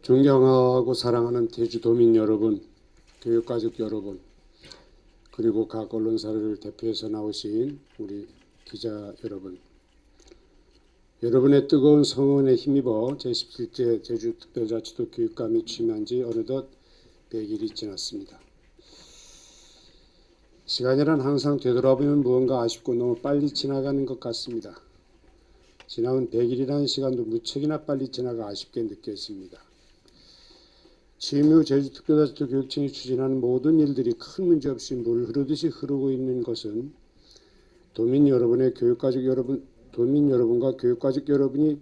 존경하고 사랑하는 제주도민 여러분, 교육가족 여러분, 그리고 각 언론사를 대표해서 나오신 우리 기자 여러분, 여러분의 뜨거운 성원에 힘입어 제17제 제주특별자치도 교육감이 취임한 지 어느덧 100일이 지났습니다. 시간이란 항상 되돌아보면 무언가 아쉽고 너무 빨리 지나가는 것 같습니다. 지나온 100일이라는 시간도 무척이나 빨리 지나가 아쉽게 느껴집니다. 취임 후 제주특별자치도 교육청이 추진하는 모든 일들이 큰 문제 없이 물 흐르듯이 흐르고 있는 것은 도민 여러분과 교육가족 여러분이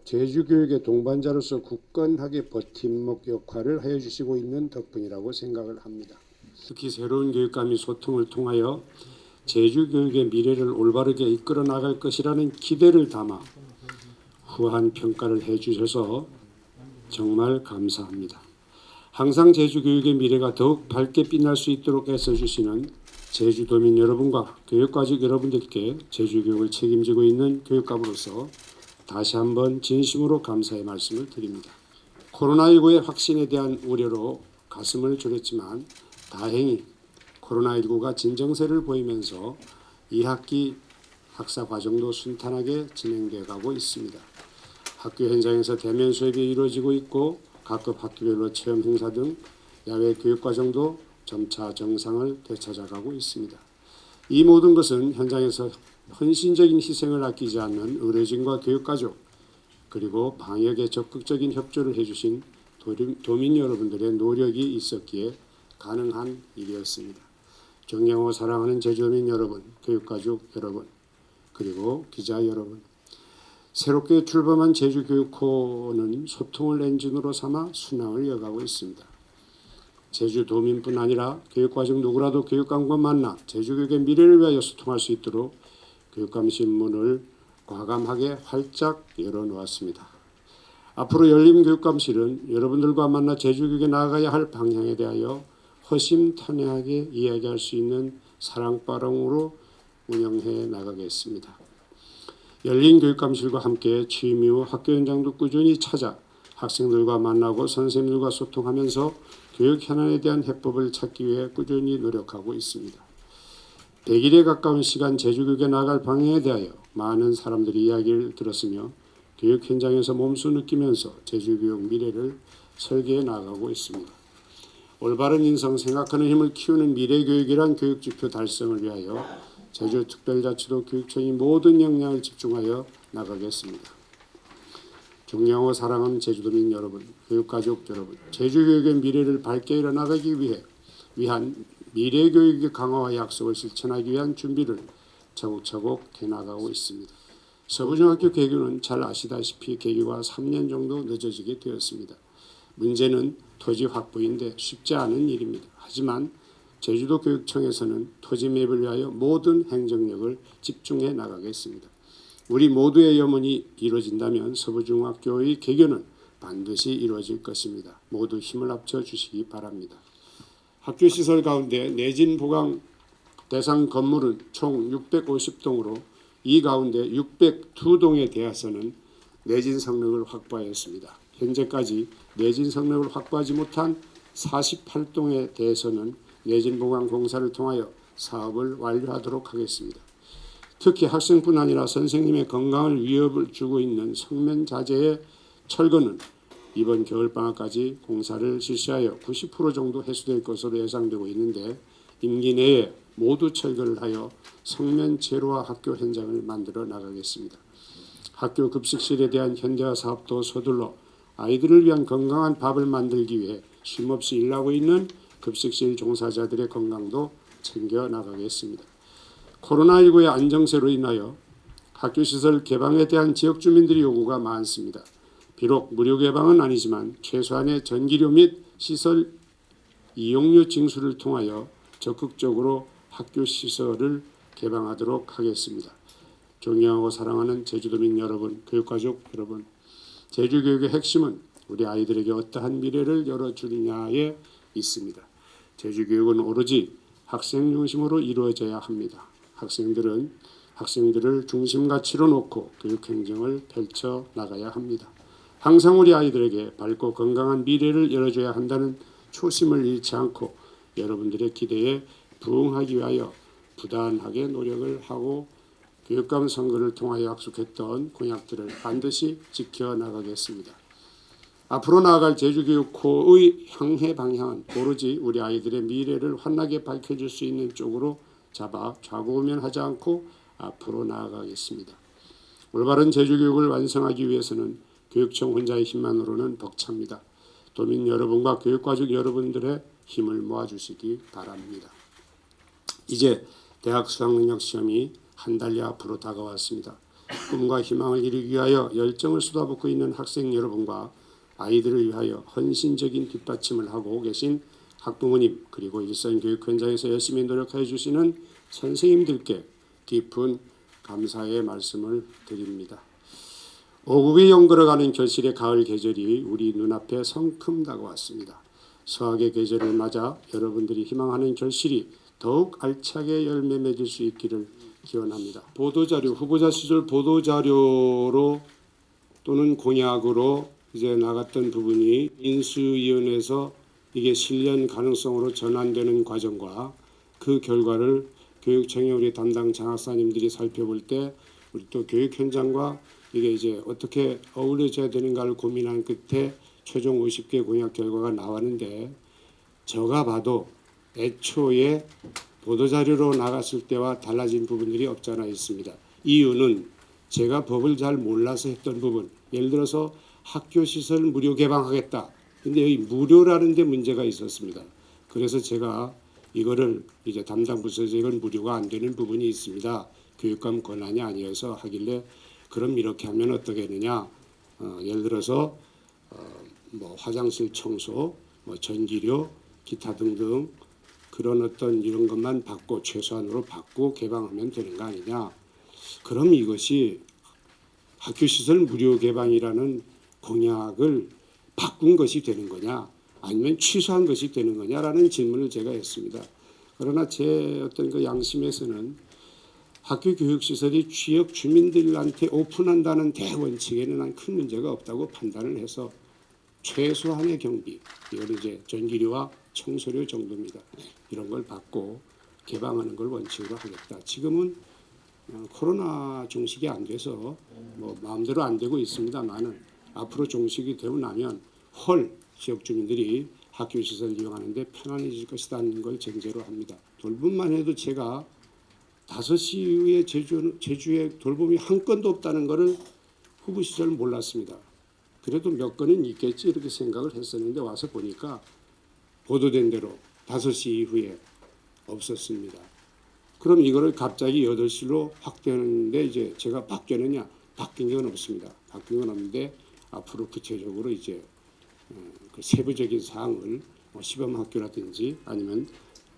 제주 교육의 동반자로서 굳건하게 버팀목 역할을 하여 주시고 있는 덕분이라고 생각을 합니다. 특히 새로운 교육감이 소통을 통하여 제주 교육의 미래를 올바르게 이끌어 나갈 것이라는 기대를 담아 후한 평가를 해주셔서 정말 감사합니다. 항상 제주 교육의 미래가 더욱 밝게 빛날 수 있도록 애써주시는 제주도민 여러분과 교육가족 여러분들께 제주 교육을 책임지고 있는 교육감으로서 다시 한번 진심으로 감사의 말씀을 드립니다. 코로나19의 확진에 대한 우려로 가슴을 졸였지만 다행히 코로나19가 진정세를 보이면서 2학기 학사 과정도 순탄하게 진행되어 가고 있습니다. 학교 현장에서 대면 수업이 이루어지고 있고 각급 학교별로 체험 행사 등 야외 교육 과정도 점차 정상을 되찾아가고 있습니다. 이 모든 것은 현장에서 헌신적인 희생을 아끼지 않는 의료진과 교육가족 그리고 방역에 적극적인 협조를 해주신 도민 여러분들의 노력이 있었기에 가능한 일이었습니다. 존경하고 사랑하는 제주도민 여러분, 교육가족 여러분, 그리고 기자 여러분, 새롭게 출범한 제주교육호는 소통을 엔진으로 삼아 순항을 이어가고 있습니다. 제주도민뿐 아니라 교육과정 누구라도 교육감과 만나 제주교육의 미래를 위하여 소통할 수 있도록 교육감 신문을 과감하게 활짝 열어놓았습니다. 앞으로 열린 교육감실은 여러분들과 만나 제주교육에 나아가야 할 방향에 대하여 허심탄회하게 이야기할 수 있는 사랑바람으로 운영해 나가겠습니다. 열린 교육감실과 함께 취임 이후 학교 현장도 꾸준히 찾아 학생들과 만나고 선생님들과 소통하면서 교육 현안에 대한 해법을 찾기 위해 꾸준히 노력하고 있습니다. 100일에 가까운 시간 제주교육에 나아갈 방향에 대하여 많은 사람들이 이야기를 들었으며 교육 현장에서 몸소 느끼면서 제주교육 미래를 설계해 나가고 있습니다. 올바른 인성, 생각하는 힘을 키우는 미래교육이란 교육지표 달성을 위하여 제주특별자치도 교육청이 모든 역량을 집중하여 나가겠습니다. 존경하고 사랑하는 제주도민 여러분, 교육가족 여러분, 제주교육의 미래를 밝게 이뤄나가기 위한 미래교육의 강화와 약속을 실천하기 위한 준비를 차곡차곡 해나가고 있습니다. 서부중학교 개교는 잘 아시다시피 개교가 3년 정도 늦어지게 되었습니다. 문제는 토지 확보인데 쉽지 않은 일입니다. 하지만 제주도 교육청에서는 토지 매입을 위하여 모든 행정력을 집중해 나가겠습니다. 우리 모두의 염원이 이루어진다면 서부중학교의 개교는 반드시 이루어질 것입니다. 모두 힘을 합쳐 주시기 바랍니다. 학교 시설 가운데 내진 보강 대상 건물은 총 650동으로 이 가운데 602동에 대해서는 내진 성능을 확보하였습니다. 현재까지 내진 성능을 확보하지 못한 48동에 대해서는 내진 보강 공사를 통하여 사업을 완료하도록 하겠습니다. 특히 학생뿐 아니라 선생님의 건강을 위협을 주고 있는 성면 자재의 철거는 이번 겨울방학까지 공사를 실시하여 90% 정도 해소될 것으로 예상되고 있는데 임기 내에 모두 철거를 하여 성면 제로화 학교 현장을 만들어 나가겠습니다. 학교 급식실에 대한 현대화 사업도 서둘러 아이들을 위한 건강한 밥을 만들기 위해 쉼없이 일하고 있는 급식실 종사자들의 건강도 챙겨 나가겠습니다. 코로나19의 안정세로 인하여 학교시설 개방에 대한 지역 주민들의 요구가 많습니다. 비록 무료 개방은 아니지만 최소한의 전기료 및 시설 이용료 징수를 통하여 적극적으로 학교시설을 개방하도록 하겠습니다. 존경하고 사랑하는 제주도민 여러분, 교육가족 여러분, 제주교육의 핵심은 우리 아이들에게 어떠한 미래를 열어주느냐에 있습니다. 제주교육은 오로지 학생 중심으로 이루어져야 합니다. 학생들을 중심 가치로 놓고 교육행정을 펼쳐 나가야 합니다. 항상 우리 아이들에게 밝고 건강한 미래를 열어줘야 한다는 초심을 잃지 않고 여러분들의 기대에 부응하기 위하여 부단하게 노력을 하고 교육감 선거를 통하여 약속했던 공약들을 반드시 지켜나가겠습니다. 앞으로 나아갈 제주교육호의 향해 방향은 오로지 우리 아이들의 미래를 환하게 밝혀줄 수 있는 쪽으로 잡아 좌고우면하지 않고 앞으로 나아가겠습니다. 올바른 제주교육을 완성하기 위해서는 교육청 혼자의 힘만으로는 벅찹니다. 도민 여러분과 교육가족 여러분들의 힘을 모아주시기 바랍니다. 이제 대학 수학능력시험이 한 달여 앞으로 다가왔습니다. 꿈과 희망을 이루기 위하여 열정을 쏟아붓고 있는 학생 여러분과 아이들을 위하여 헌신적인 뒷받침을 하고 계신 학부모님 그리고 일선교육 현장에서 열심히 노력해 주시는 선생님들께 깊은 감사의 말씀을 드립니다. 오국이 연걸어가는 결실의 가을 계절이 우리 눈앞에 성큼 다가왔습니다. 수학의 계절을 맞아 여러분들이 희망하는 결실이 더욱 알차게 열매 맺을 수 있기를 기원합니다. 보도자료, 후보자 시절 보도자료로 또는 공약으로 이제 나갔던 부분이 인수위원회에서 이게 실현 가능성으로 전환되는 과정과 그 결과를 교육청의 우리 담당 장학사님들이 살펴볼 때 우리 또 교육 현장과 이게 이제 어떻게 어우러져야 되는가를 고민한 끝에 최종 50개 공약 결과가 나왔는데 제가 봐도 애초에 보도자료로 나갔을 때와 달라진 부분들이 없지 않아 있습니다. 이유는 제가 법을 잘 몰라서 했던 부분, 예를 들어서 학교시설 무료 개방하겠다. 근데 여기 무료라는 데 문제가 있었습니다. 그래서 제가 이거를 이제 담당 부서에서 이건 무료가 안 되는 부분이 있습니다. 교육감 권한이 아니어서 하길래 그럼 이렇게 하면 어떻게 되느냐. 예를 들어서 뭐 화장실 청소, 뭐 전기료, 기타 등등 그런 어떤 이런 것만 받고 최소한으로 받고 개방하면 되는 거 아니냐. 그럼 이것이 학교시설 무료 개방이라는 공약을 바꾼 것이 되는 거냐 아니면 취소한 것이 되는 거냐라는 질문을 제가 했습니다. 그러나 제 어떤 그 양심에서는 학교 교육시설이 지역 주민들한테 오픈한다는 대원칙에는 난 큰 문제가 없다고 판단을 해서 최소한의 경비, 이걸 이제 전기료와 청소료 정도입니다. 이런 걸 받고 개방하는 걸 원칙으로 하겠다. 지금은 코로나 종식이 안 돼서 뭐 마음대로 안 되고 있습니다만은 앞으로 종식이 되고 나면 지역 주민들이 학교 시설 이용하는데 편안해질 것이라는 걸 전제로 합니다. 돌봄만 해도 제가 5시 이후에 제주에 돌봄이 한 건도 없다는 것을 후보 시절 몰랐습니다. 그래도 몇 건은 있겠지 이렇게 생각을 했었는데 와서 보니까 보도된 대로 5시 이후에 없었습니다. 그럼 이거를 갑자기 8시로 확대하는데 이제 제가 바뀌었느냐? 바뀐 건 없습니다. 바뀐 건 없는데 앞으로 구체적으로 이제 그 세부적인 사항을 시범학교라든지 아니면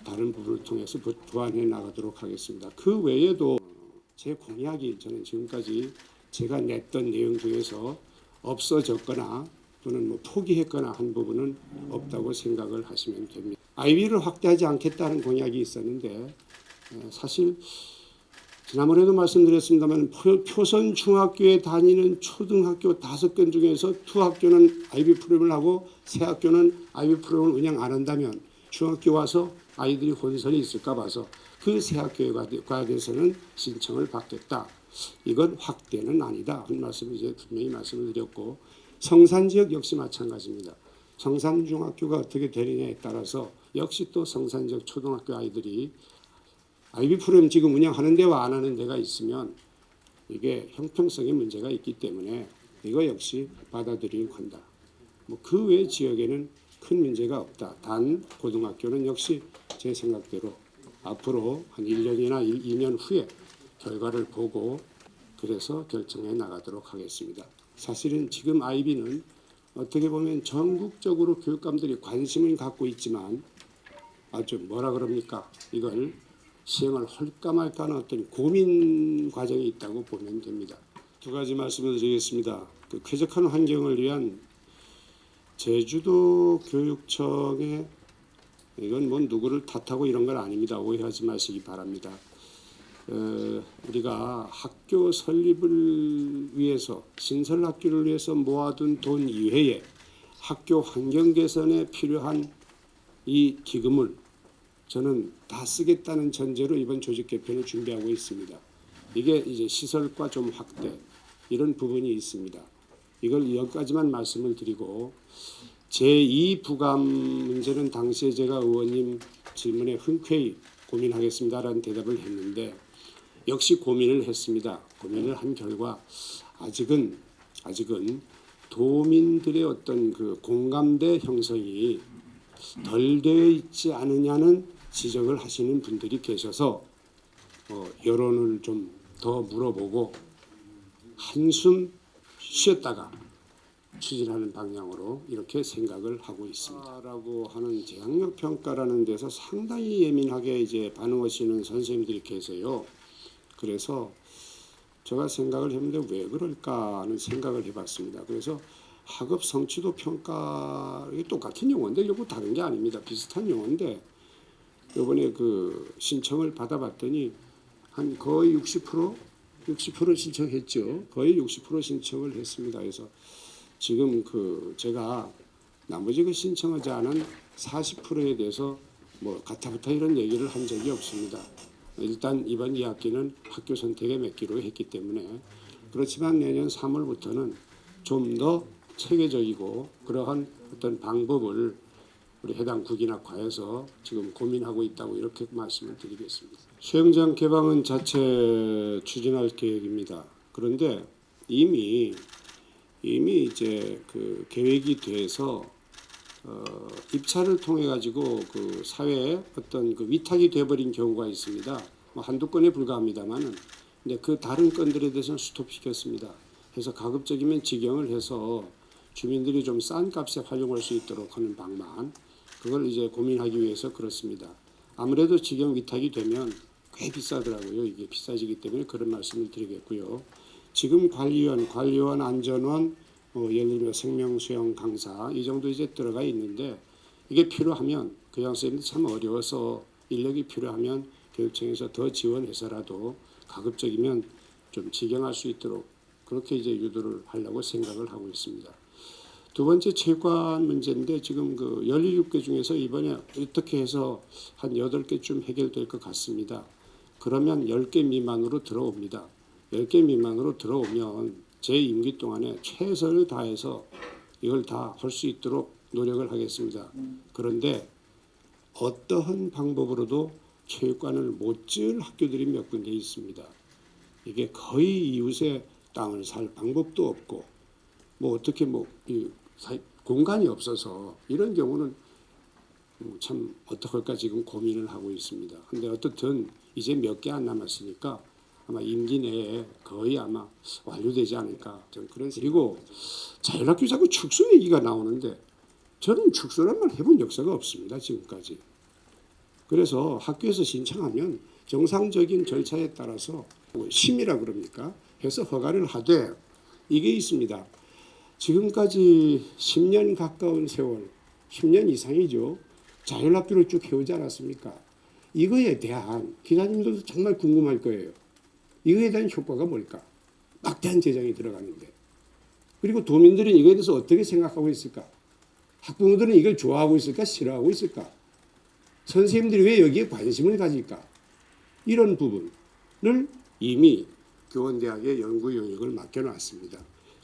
다른 부분을 통해서 보완해 나가도록 하겠습니다. 그 외에도 제 공약이 저는 지금까지 제가 냈던 내용 중에서 없어졌거나 또는 뭐 포기했거나 한 부분은 없다고 생각을 하시면 됩니다. 아이비를 확대하지 않겠다는 공약이 있었는데 사실 지난번에도 말씀드렸습니다만 표선 중학교에 다니는 초등학교 5건 중에서 2학교는 아이비 프로그램을 하고 3학교는 아이비 프로그램을 운영 안 한다면 중학교 와서 아이들이 혼선이 있을까 봐서 그 3학교에 관해서는 신청을 받겠다. 이건 확대는 아니다. 한 말씀을 이제 분명히 말씀을 드렸고 성산지역 역시 마찬가지입니다. 성산중학교가 어떻게 되느냐에 따라서 역시 또 성산지역 초등학교 아이들이 아이비 프로그램 지금 운영하는 데와 안 하는 데가 있으면 이게 형평성의 문제가 있기 때문에 이거 역시 받아들이는 건다. 뭐 그 외 지역에는 큰 문제가 없다. 단 고등학교는 역시 제 생각대로 앞으로 한 1년이나 2년 후에 결과를 보고 그래서 결정해 나가도록 하겠습니다. 사실은 지금 아이비는 어떻게 보면 전국적으로 교육감들이 관심을 갖고 있지만 아주 뭐라 그럽니까? 이걸 시행을 할까 말까 하는 어떤 고민 과정이 있다고 보면 됩니다. 2가지 말씀을 드리겠습니다. 그 쾌적한 환경을 위한 제주도 교육청의 이건 뭐 누구를 탓하고 이런 건 아닙니다. 오해하지 마시기 바랍니다. 우리가 학교 설립을 위해서 신설 학교를 위해서 모아둔 돈 이외에 학교 환경 개선에 필요한 이 기금을 저는 다 쓰겠다는 전제로 이번 조직 개편을 준비하고 있습니다. 이게 이제 시설과 좀 확대 이런 부분이 있습니다. 이걸 여기까지만 말씀을 드리고 제2부감 문제는 당시에 제가 의원님 질문에 흔쾌히 고민하겠습니다라는 대답을 했는데 역시 고민을 했습니다. 고민을 한 결과 아직은 도민들의 어떤 그 공감대 형성이 덜 되어 있지 않느냐는 지적을 하시는 분들이 계셔서 여론을 좀 더 물어보고 한숨 쉬었다가 추진하는 방향으로 이렇게 생각을 하고 있습니다. 라고 하는 재학력 평가라는 데서 상당히 예민하게 이제 반응하시는 선생님들이 계세요. 그래서 제가 생각을 했는데 왜 그럴까 하는 생각을 해봤습니다. 그래서 학업 성취도 평가 이게 똑같은 용어인데 이거 다른 게 아닙니다. 비슷한 용어인데 이번에 그 신청을 받아봤더니 한 거의 60% 신청했죠. 거의 60% 신청을 했습니다. 그래서 지금 그 제가 나머지 그 신청하지 않은 40%에 대해서 뭐 가타부타 이런 얘기를 한 적이 없습니다. 일단 이번 2학기는 학교 선택에 맡기로 했기 때문에 그렇지만 내년 3월부터는 좀 더 체계적이고 그러한 어떤 방법을 우리 해당 국이나 과에서 지금 고민하고 있다고 이렇게 말씀을 드리겠습니다. 수영장 개방은 자체 추진할 계획입니다. 그런데 이미 이제 그 계획이 돼서 입찰을 통해 가지고 그 사회에 어떤 그 위탁이 돼버린 경우가 있습니다. 뭐 한두 건에 불과합니다만은, 근데 그 다른 건들에 대해서는 스톱시켰습니다. 그래서 가급적이면 직영을 해서 주민들이 좀 싼 값에 활용할 수 있도록 하는 방안, 그걸 이제 고민하기 위해서 그렇습니다. 아무래도 직영 위탁이 되면 꽤 비싸더라고요. 이게 비싸지기 때문에 그런 말씀을 드리겠고요. 지금 관리원 안전원, 예를 들면 생명수영 강사 이 정도 이제 들어가 있는데 이게 필요하면 교장 선생님들 참 어려워서 인력이 필요하면 교육청에서 더 지원해서라도 가급적이면 좀 직영할 수 있도록 그렇게 이제 유도를 하려고 생각을 하고 있습니다. 두 번째 체육관 문제인데 지금 그 17개 중에서 이번에 어떻게 해서 한 8개쯤 해결될 것 같습니다. 그러면 10개 미만으로 들어옵니다. 10개 미만으로 들어오면 제 임기 동안에 최선을 다해서 이걸 다 할 수 있도록 노력을 하겠습니다. 그런데 어떠한 방법으로도 체육관을 못 지을 학교들이 몇 군데 있습니다. 이게 거의 이웃의 땅을 살 방법도 없고 뭐 어떻게 공간이 없어서 이런 경우는 참 어떡할까 지금 고민을 하고 있습니다. 근데 어떻든 이제 몇 개 안 남았으니까 아마 임기 내에 거의 아마 완료되지 않을까 저는 그런. 그리고 자율학교 자꾸 축소 얘기가 나오는데 저는 축소란 말 해본 역사가 없습니다 지금까지. 그래서 학교에서 신청하면 정상적인 절차에 따라서 심의라 그럽니까 해서 허가를 하되 이게 있습니다. 지금까지 10년 가까운 세월, 10년 이상이죠. 자율학교를 쭉 해오지 않았습니까? 이거에 대한 기자님들도 정말 궁금할 거예요. 이거에 대한 효과가 뭘까? 막대한 재정이 들어가는데. 그리고 도민들은 이거에 대해서 어떻게 생각하고 있을까? 학부모들은 이걸 좋아하고 있을까? 싫어하고 있을까? 선생님들이 왜 여기에 관심을 가질까? 이런 부분을 이미 교원대학의 연구 영역을 맡겨놨습니다.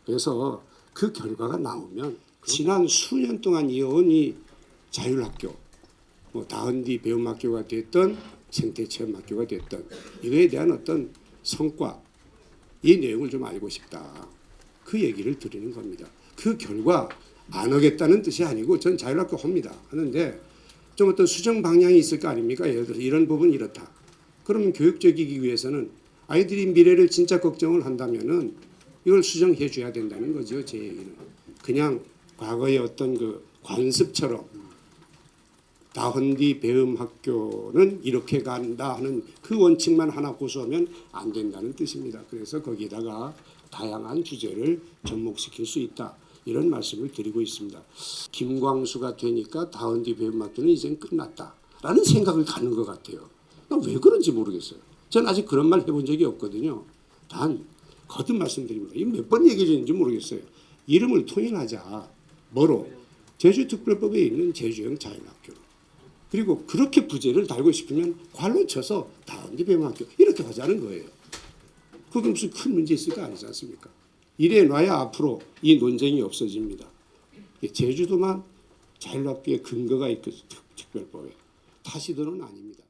그래서 그 결과가 나오면 지난 수년 동안 이어온 이 자율학교, 뭐 다은디 배움학교가 됐던 생태체험학교가 됐던 이거에 대한 어떤 성과, 이 내용을 좀 알고 싶다. 그 얘기를 드리는 겁니다. 그 결과 안 하겠다는 뜻이 아니고 전 자율학교 합니다. 하는데 좀 어떤 수정 방향이 있을 거 아닙니까? 예를 들어서 이런 부분 이렇다. 그러면 교육적이기 위해서는 아이들이 미래를 진짜 걱정을 한다면은 이걸 수정해 줘야 된다는 거죠. 제 얘기는. 그냥 과거의 어떤 그 관습처럼 다헌디 배움학교는 이렇게 간다 하는 그 원칙만 하나 고수하면 안 된다는 뜻입니다. 그래서 거기다가 다양한 주제를 접목시킬 수 있다. 이런 말씀을 드리고 있습니다. 김광수가 되니까 다헌디 배움학교는 이젠 끝났다라는 생각을 갖는 것 같아요. 왜 그런지 모르겠어요. 저는 아직 그런 말 해본 적이 없거든요. 단 거듭 말씀드립니다. 이 몇 번 얘기했는지 모르겠어요. 이름을 통일하자. 뭐로? 제주특별법에 있는 제주형 자연학교로. 그리고 그렇게 부제를 달고 싶으면 관로 쳐서 다운디배움학교 이렇게 하자는 거예요. 그게 무슨 큰 문제 있을 거 아니지 않습니까? 이래 놔야 앞으로 이 논쟁이 없어집니다. 제주도만 자율학교에 근거가 있고 특별법에 타시도는 아닙니다.